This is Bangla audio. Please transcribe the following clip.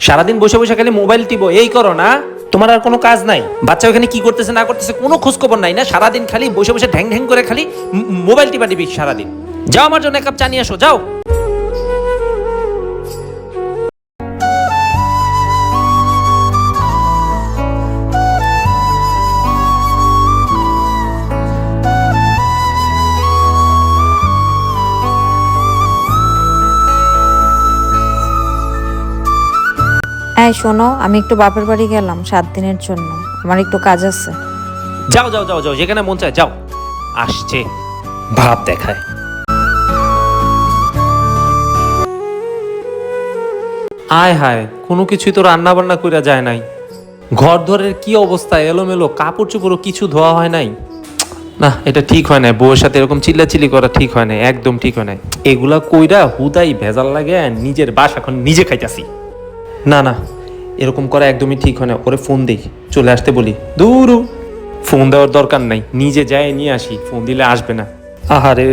সারাদিন বসে বসে খালি মোবাইল টিপো, এই করো না? তোমার আর কোনো কাজ নাই? বাচ্চা ওখানে কি করতেছে না করতেছে কোনো খোঁজ খবর নাই না? সারাদিন খালি বসে বসে ঢ্যাং ঢ্যাং করে খালি মোবাইল টিপা টিপি সারাদিন। যাও আমার জন্য এক কাপ চা নিয়ে আসো, যাও। এই শোনো, আমি একটু বাপের বাড়ি গেলাম 7 দিনের জন্য, আমার একটু কাজ আছে। যাও যাও যাও যাও, যেখানে মন চায় যাও। আসছে ভাব দেখায়। আয় হায়, কোনো কিছুই তো রান্না বান্না কইরা যায় নাই। ঘর ধরের কি অবস্থা, এলোমেলো, কাপড় চোপড়ও কিছু ধোয়া হয় নাই। না, এটা ঠিক হয় না। বউয়ের সাথে এরকম চিল্লাচিল্লি করা ঠিক হয় না, একদম ঠিক হয় না। এগুলা কইরা হুদাই ভেজাল লাগে, নিজের বাস এখন নিজে খাইতাছি। না না, এরকম করা একদমই ঠিক হয় না। ওরে ফোন দেই, চলে আসতে বলি। দূর, ফোন দেওয়ার দরকার নাই, নিজে যায় নিয়ে আসি, ফোন দিলে আসবে না। আহারে।